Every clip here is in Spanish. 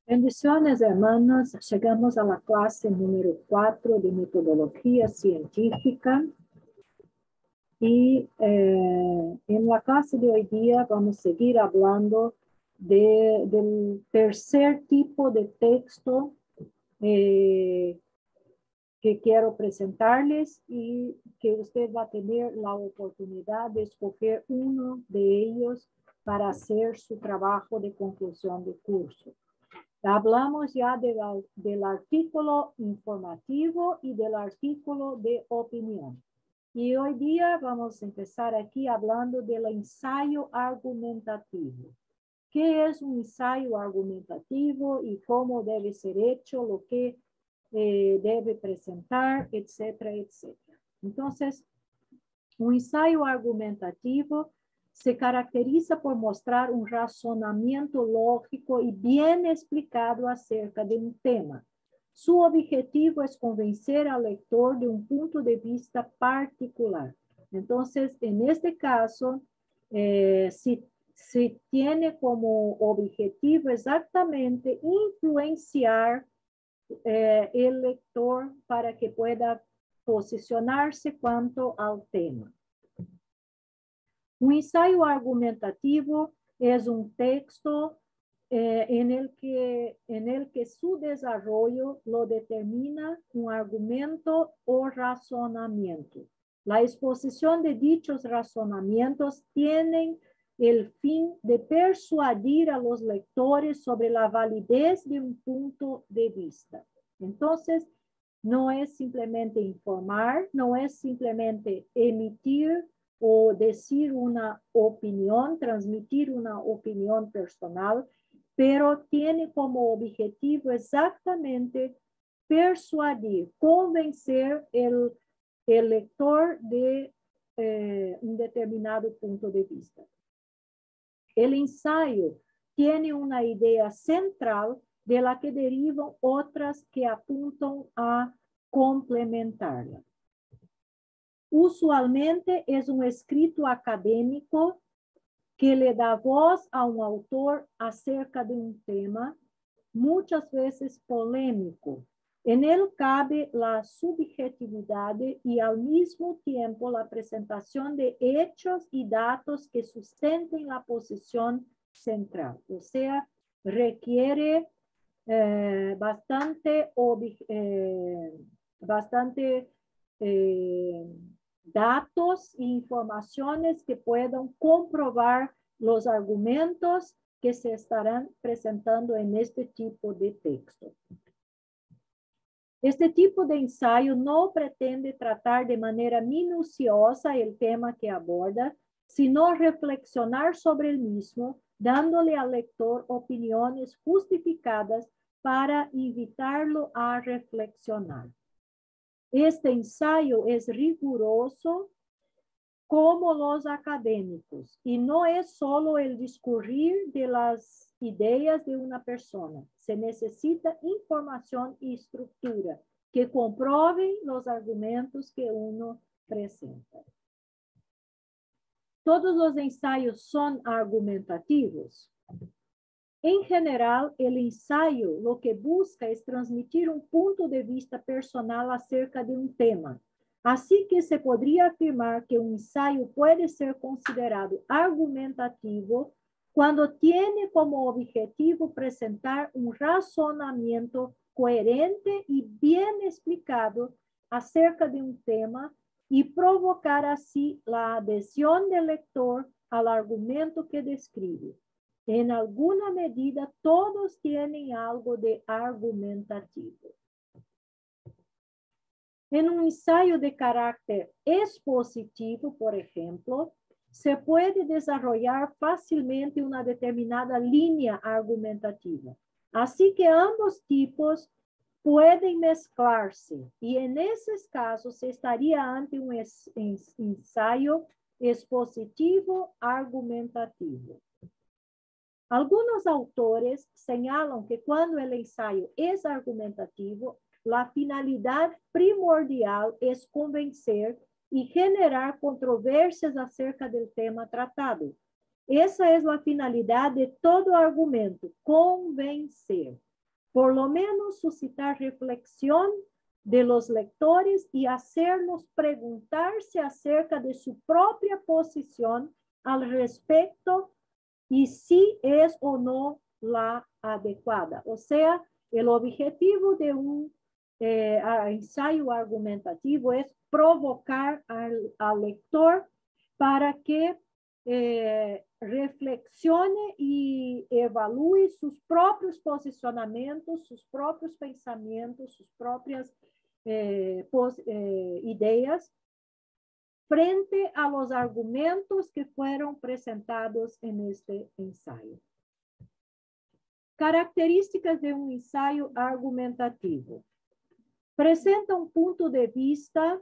Bendiciones, hermanos. Llegamos a la clase número 4 de metodología científica. Y en la clase de hoy día vamos a seguir hablando del tercer tipo de texto que quiero presentarles y que usted va a tener la oportunidad de escoger uno de ellos para hacer su trabajo de conclusión de curso. Hablamos ya del artículo informativo y del artículo de opinión. Y hoy día vamos a empezar aquí hablando del ensayo argumentativo. ¿Qué es un ensayo argumentativo y cómo debe ser hecho, lo que debe presentar, etcétera, etcétera? Entonces, un ensayo argumentativo se caracteriza por mostrar un razonamiento lógico y bien explicado acerca de un tema. Su objetivo es convencer al lector de un punto de vista particular. Entonces, en este caso, si tiene como objetivo exactamente influenciar el lector para que pueda posicionarse cuanto al tema. Un ensayo argumentativo es un texto en el que su desarrollo lo determina un argumento o razonamiento. La exposición de dichos razonamientos tienen el fin de persuadir a los lectores sobre la validez de un punto de vista. Entonces, no es simplemente informar, no es simplemente emitir o decir una opinión, transmitir una opinión personal, pero tiene como objetivo exactamente persuadir, convencer el lector de un determinado punto de vista. El ensayo tiene una idea central de la que derivan otras que apuntan a complementarla. Usualmente es un escrito académico que le da voz a un autor acerca de un tema, muchas veces polémico. En él cabe la subjetividad y al mismo tiempo la presentación de hechos y datos que sustenten la posición central. O sea, requiere bastante datos e informaciones que puedan comprobar los argumentos que se estarán presentando en este tipo de texto. Este tipo de ensayo no pretende tratar de manera minuciosa el tema que aborda, sino reflexionar sobre el mismo, dándole al lector opiniones justificadas para invitarlo a reflexionar. Este ensayo es riguroso como los académicos y no es solo el discurrir de las ideas de una persona. Se necesita información y estructura que comprueben los argumentos que uno presenta. ¿Todos los ensayos son argumentativos? En general, el ensayo lo que busca es transmitir un punto de vista personal acerca de un tema. Así que se podría afirmar que un ensayo puede ser considerado argumentativo cuando tiene como objetivo presentar un razonamiento coherente y bien explicado acerca de un tema y provocar así la adhesión del lector al argumento que describe. En alguna medida, todos tienen algo de argumentativo. En un ensayo de carácter expositivo, por ejemplo, se puede desarrollar fácilmente una determinada línea argumentativa. Así que ambos tipos pueden mezclarse y en esos casos se estaría ante un ensayo expositivo argumentativo. Algunos autores señalan que cuando el ensayo es argumentativo, la finalidad primordial es convencer y generar controversias acerca del tema tratado. Esa es la finalidad de todo argumento, convencer. por lo menos suscitar reflexión de los lectores y hacerlos preguntarse acerca de su propia posición al respecto y si es o no la adecuada. O sea, el objetivo de un ensayo argumentativo es provocar al lector para que reflexione y evalúe sus propios posicionamientos, sus propios pensamientos, sus propias ideas frente a los argumentos que fueron presentados en este ensayo. Características de un ensayo argumentativo. Presenta un punto de vista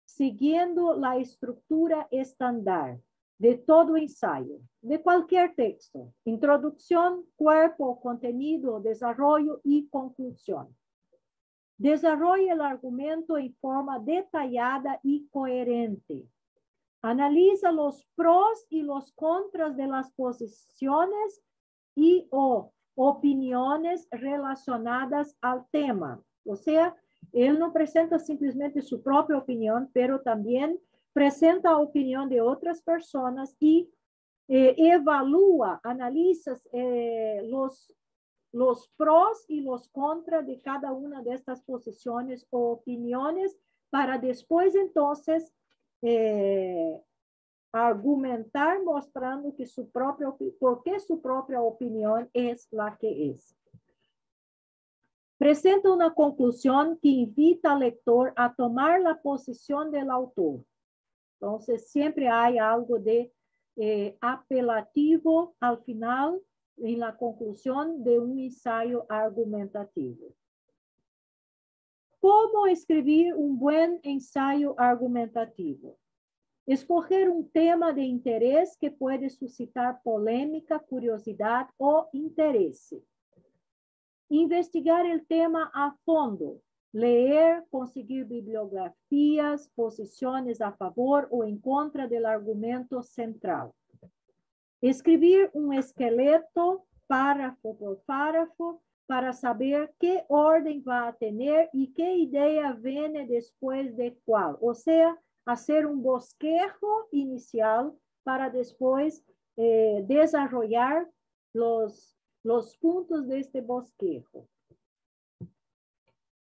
siguiendo la estructura estándar de todo ensayo, de cualquier texto: introducción, cuerpo, contenido, desarrollo y conclusión. Desarrolla el argumento en forma detallada y coherente. Analiza los pros y los contras de las posiciones y o opiniones relacionadas al tema. O sea, él no presenta simplemente su propia opinión, pero también presenta la opinión de otras personas y evalúa, analiza los pros y los contras de cada una de estas posiciones o opiniones para después entonces argumentar mostrando que por qué su propia opinión es la que es. Presenta una conclusión que invita al lector a tomar la posición del autor. Entonces, siempre hay algo de apelativo al final, en la conclusión de un ensayo argumentativo. ¿Cómo escribir un buen ensayo argumentativo? Escoger un tema de interés que puede suscitar polémica, curiosidad o interés. Investigar el tema a fondo. Leer, conseguir bibliografías, posiciones a favor o en contra del argumento central. Escribir un esqueleto, párrafo por párrafo, para saber qué orden va a tener y qué idea viene después de cuál. O sea, hacer un bosquejo inicial para después desarrollar los puntos de este bosquejo.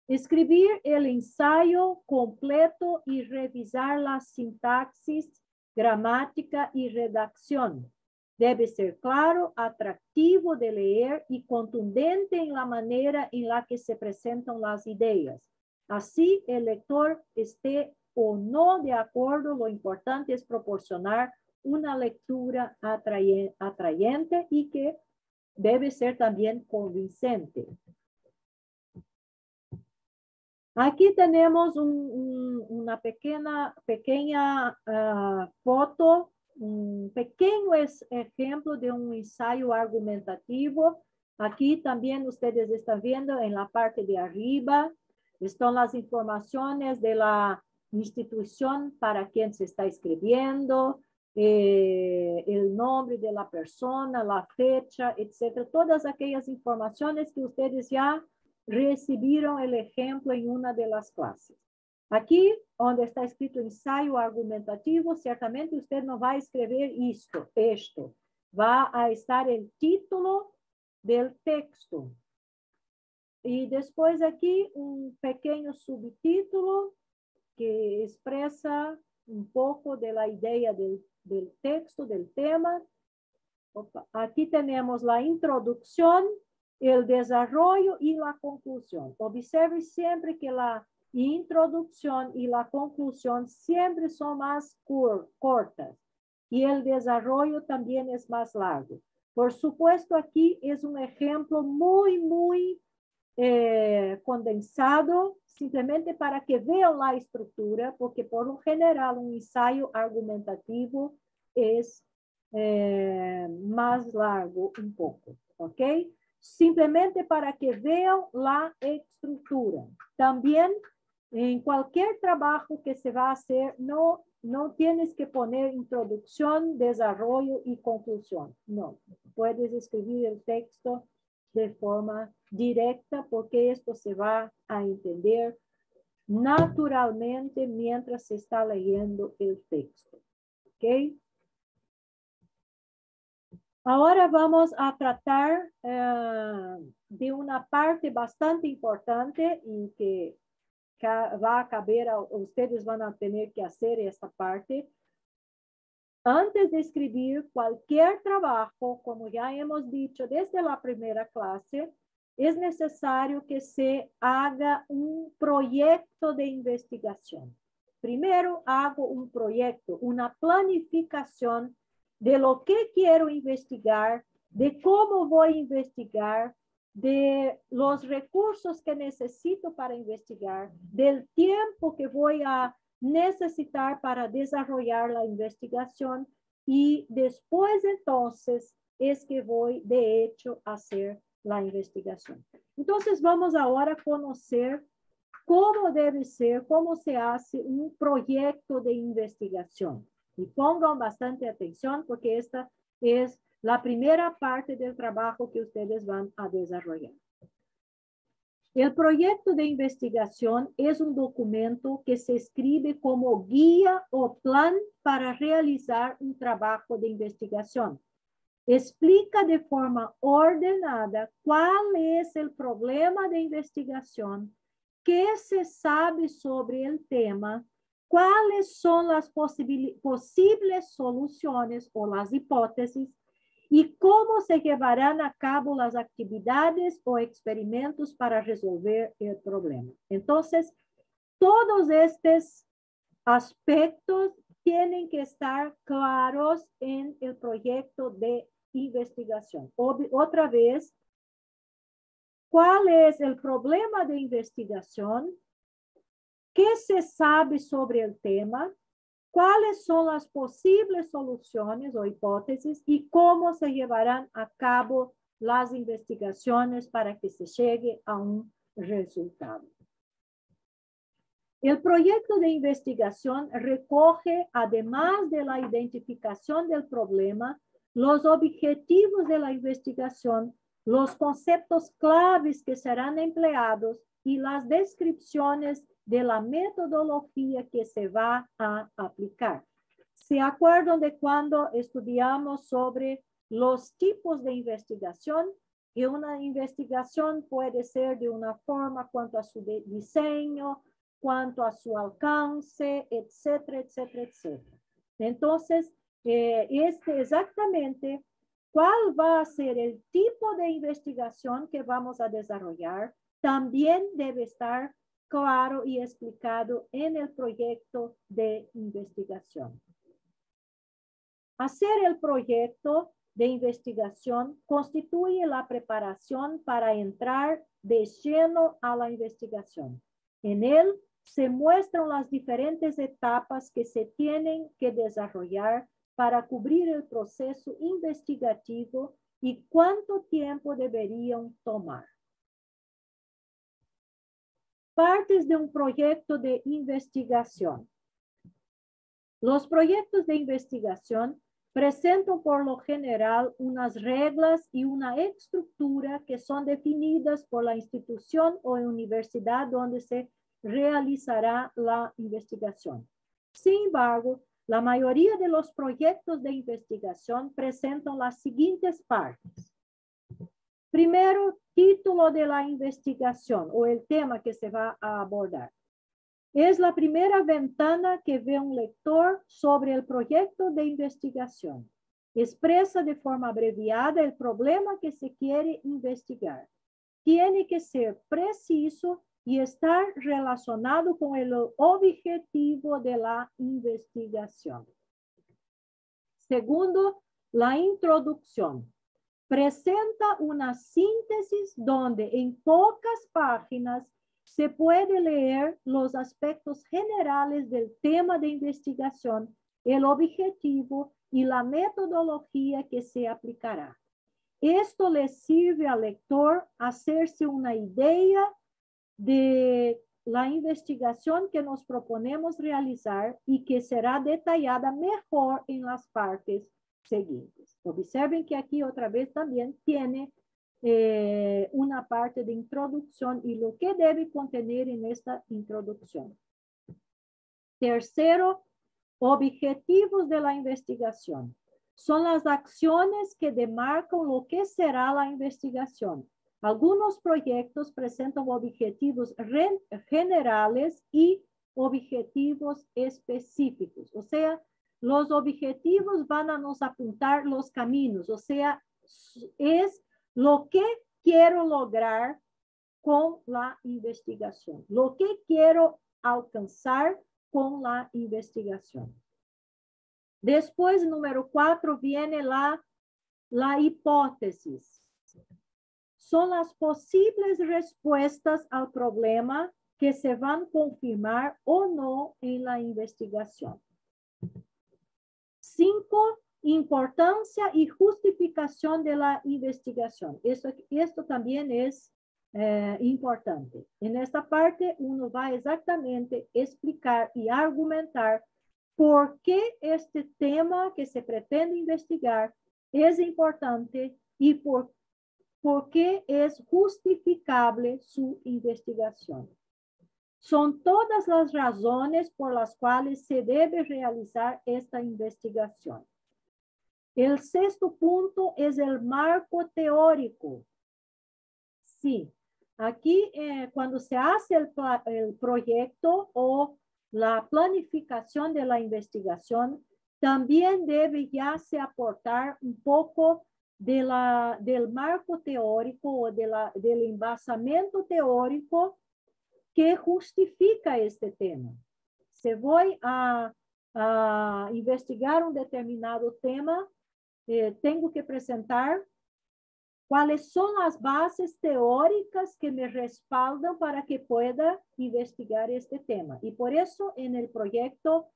Escribir el ensayo completo y revisar la sintaxis, gramática y redacción. Debe ser claro, atractivo de leer y contundente en la manera en la que se presentan las ideas. Así, el lector esté o no de acuerdo, lo importante es proporcionar una lectura atrayente y que debe ser también convincente. Aquí tenemos una pequeña foto, un pequeño ejemplo de un ensayo argumentativo. Aquí también ustedes están viendo en la parte de arriba, están las informaciones de la institución para quien se está escribiendo, el nombre de la persona, la fecha, etcétera. Todas aquellas informaciones que ustedes ya recibieron el ejemplo en una de las clases. Aquí, donde está escrito ensayo argumentativo, ciertamente usted no va a escribir esto. Va a estar el título del texto. Y después aquí un pequeño subtítulo que expresa un poco de la idea del texto, del tema. Aquí tenemos la introducción, el desarrollo y la conclusión. Observe siempre que la introducción y la conclusión siempre son más cortas y el desarrollo también es más largo. Por supuesto, aquí es un ejemplo muy condensado, simplemente para que vean la estructura, porque por lo general un ensayo argumentativo es más largo un poco, ¿ok? Simplemente para que vean la estructura. También en cualquier trabajo que se va a hacer, no tienes que poner introducción, desarrollo y conclusión. No, puedes escribir el texto de forma directa, porque esto se va a entender naturalmente mientras se está leyendo el texto. ¿Ok? Ahora vamos a tratar de una parte bastante importante y que va a caber, ustedes van a tener que hacer esta parte. Antes de escribir cualquier trabajo, como ya hemos dicho desde la primera clase, es necesario que se haga un proyecto de investigación. Primero hago un proyecto, una planificación de lo que quiero investigar, de cómo voy a investigar, de los recursos que necesito para investigar, del tiempo que voy a necesitar para desarrollar la investigación y después entonces es que voy de hecho a hacer la investigación. Entonces vamos ahora a conocer cómo debe ser, cómo se hace un proyecto de investigación. Y pongan bastante atención porque esta es la primera parte del trabajo que ustedes van a desarrollar. El proyecto de investigación es un documento que se escribe como guía o plan para realizar un trabajo de investigación. Explica de forma ordenada cuál es el problema de investigación, qué se sabe sobre el tema, cuáles son las posibles soluciones o las hipótesis, y cómo se llevarán a cabo las actividades o experimentos para resolver el problema. Entonces, todos estos aspectos tienen que estar claros en el proyecto de investigación. Otra vez, ¿cuál es el problema de investigación? ¿Qué se sabe sobre el tema? ¿Cuáles son las posibles soluciones o hipótesis y cómo se llevarán a cabo las investigaciones para que se llegue a un resultado? El proyecto de investigación recoge, además de la identificación del problema, los objetivos de la investigación, los conceptos claves que serán empleados y las descripciones de la metodología que se va a aplicar. ¿Se acuerdan de cuando estudiamos sobre los tipos de investigación? Y una investigación puede ser de una forma cuanto a su diseño, cuanto a su alcance, etcétera, etcétera, etcétera. Entonces, exactamente cuál va a ser el tipo de investigación que vamos a desarrollar, también debe estar claro y explicado en el proyecto de investigación. Hacer el proyecto de investigación constituye la preparación para entrar de lleno a la investigación. En él se muestran las diferentes etapas que se tienen que desarrollar para cubrir el proceso investigativo y cuánto tiempo deberían tomar. Partes de un proyecto de investigación. Los proyectos de investigación presentan por lo general unas reglas y una estructura que son definidas por la institución o universidad donde se realizará la investigación. Sin embargo, la mayoría de los proyectos de investigación presentan las siguientes partes. Primero, título de la investigación o el tema que se va a abordar. Es la primera ventana que ve un lector sobre el proyecto de investigación. Expresa de forma abreviada el problema que se quiere investigar. Tiene que ser preciso y estar relacionado con el objetivo de la investigación. Segundo, la introducción. Presenta una síntesis donde en pocas páginas se puede leer los aspectos generales del tema de investigación, el objetivo y la metodología que se aplicará. Esto le sirve al lector a hacerse una idea de la investigación que nos proponemos realizar y que será detallada mejor en las partes siguientes. Observen que aquí otra vez también tiene una parte de introducción y lo que debe contener en esta introducción. Tercero, objetivos de la investigación. Son las acciones que demarcan lo que será la investigación. Algunos proyectos presentan objetivos generales y objetivos específicos. O sea, los objetivos van a nos apuntar los caminos. O sea, es lo que quiero lograr con la investigación. Lo que quiero alcanzar con la investigación. Después, número 4, viene la hipótesis. Son las posibles respuestas al problema que se van a confirmar o no en la investigación. 5, importancia y justificación de la investigación. Esto también es importante. En esta parte uno va exactamente a explicar y argumentar por qué este tema que se pretende investigar es importante y por qué es justificable su investigación. Son todas las razones por las cuales se debe realizar esta investigación. El 6º punto es el marco teórico. Sí, aquí cuando se hace el proyecto o la planificación de la investigación, también debe ya se aportar un poco del marco teórico o del embasamento teórico que justifica este tema. Si voy a investigar un determinado tema, tengo que presentar cuáles son las bases teóricas que me respaldan para que pueda investigar este tema. Y por eso en el proyecto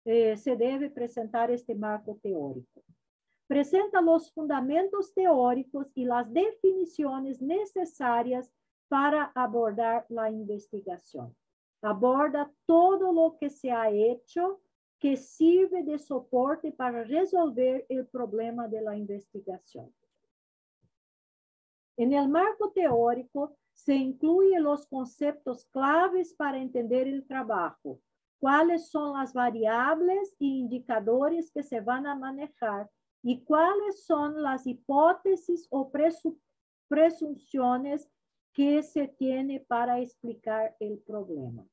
se debe presentar este marco teórico. Presenta los fundamentos teóricos y las definiciones necesarias para abordar la investigación. Aborda todo lo que se ha hecho que sirve de soporte para resolver el problema de la investigación. En el marco teórico se incluyen los conceptos claves para entender el trabajo, cuáles son las variables e indicadores que se van a manejar y cuáles son las hipótesis o presunciones que se tiene para explicar el problema.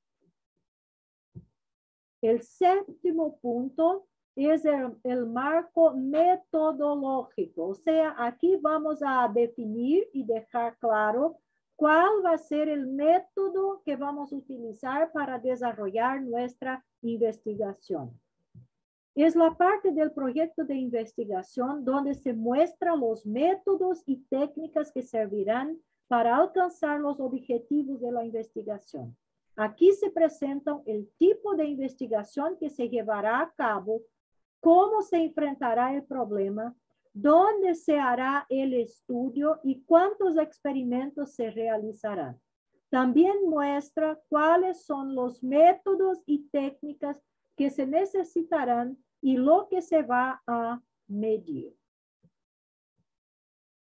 El 7º punto es el marco metodológico. O sea, aquí vamos a definir y dejar claro cuál va a ser el método que vamos a utilizar para desarrollar nuestra investigación. Es la parte del proyecto de investigación donde se muestran los métodos y técnicas que servirán para alcanzar los objetivos de la investigación. Aquí se presentan el tipo de investigación que se llevará a cabo, cómo se enfrentará el problema, dónde se hará el estudio y cuántos experimentos se realizarán. También muestra cuáles son los métodos y técnicas que se necesitarán y lo que se va a medir.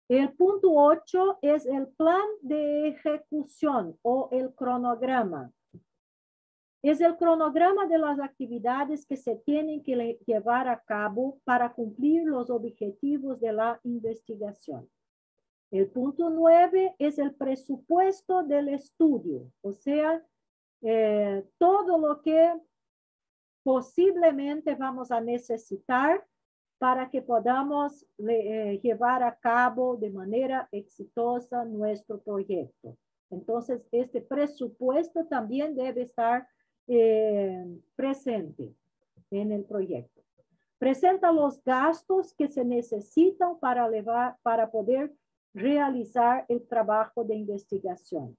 El punto 8 es el plan de ejecución o el cronograma. Es el cronograma de las actividades que se tienen que llevar a cabo para cumplir los objetivos de la investigación. El punto 9 es el presupuesto del estudio, o sea, todo lo que posiblemente vamos a necesitar para que podamos llevar a cabo de manera exitosa nuestro proyecto. Entonces, este presupuesto también debe estar presente en el proyecto. Presenta los gastos que se necesitan para poder realizar el trabajo de investigación.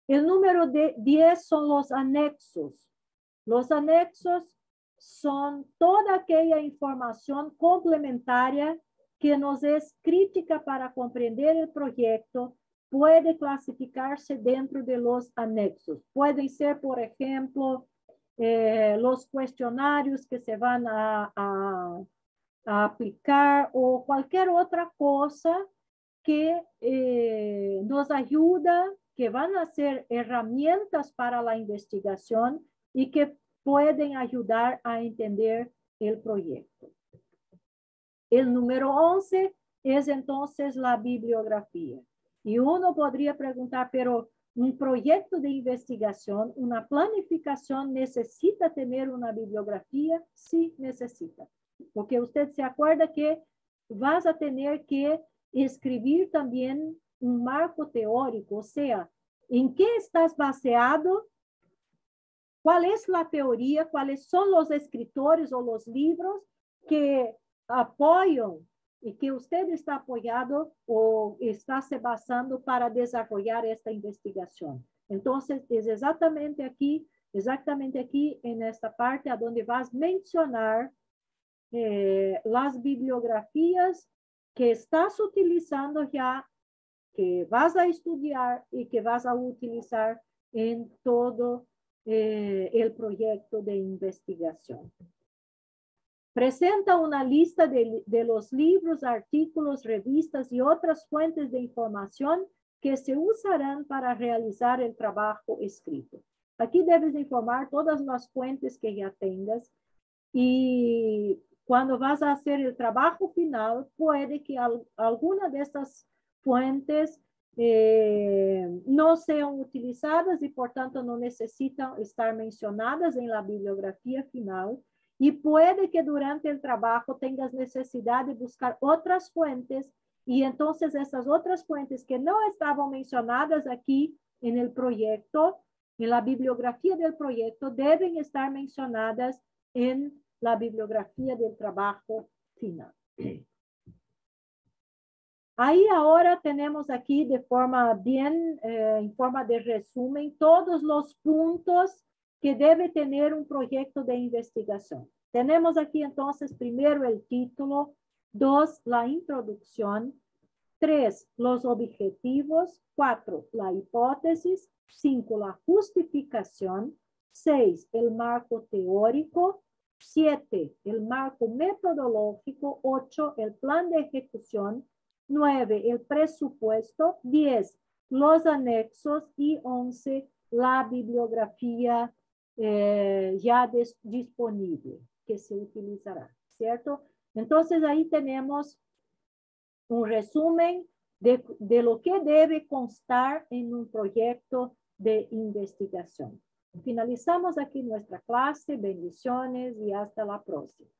El número 10 son los anexos. Los anexos son toda aquella información complementaria que nos es crítica para comprender el proyecto, puede clasificarse dentro de los anexos. Pueden ser, por ejemplo, los cuestionarios que se van a a aplicar o cualquier otra cosa que nos ayuda, que van a ser herramientas para la investigación y que pueden ayudar a entender el proyecto. El número 11 es entonces la bibliografía. Y uno podría preguntar, pero un proyecto de investigación, una planificación, ¿necesita tener una bibliografía? Sí, necesita. Porque usted se acuerda que vas a tener que escribir también un marco teórico, o sea, ¿en qué estás baseado? ¿Cuál es la teoría? ¿Cuáles son los escritores o los libros que apoyan y que usted está apoyado o está se basando para desarrollar esta investigación? Entonces, es exactamente aquí en esta parte a donde vas a mencionar las bibliografías que estás utilizando ya, que vas a estudiar y que vas a utilizar en todo el proyecto de investigación. Presenta una lista de los libros, artículos, revistas y otras fuentes de información que se usarán para realizar el trabajo escrito. Aquí debes informar todas las fuentes que ya tengas y cuando vas a hacer el trabajo final, puede que alguna de estas fuentes no sean utilizadas y por tanto no necesitan estar mencionadas en la bibliografía final. Y puede que durante el trabajo tengas necesidad de buscar otras fuentes y entonces esas otras fuentes que no estaban mencionadas aquí en el proyecto, en la bibliografía del proyecto, deben estar mencionadas en la bibliografía del trabajo final. Ahí ahora tenemos aquí de forma bien, en forma de resumen, todos los puntos que debe tener un proyecto de investigación. Tenemos aquí entonces primero el título, 2, la introducción, 3, los objetivos, 4, la hipótesis, 5, la justificación, 6, el marco teórico, 7, el marco metodológico, 8, el plan de ejecución, 9, el presupuesto, 10, los anexos y 11, la bibliografía ya disponible que se utilizará, ¿cierto? Entonces ahí tenemos un resumen de lo que debe constar en un proyecto de investigación. Finalizamos aquí nuestra clase. Bendiciones y hasta la próxima.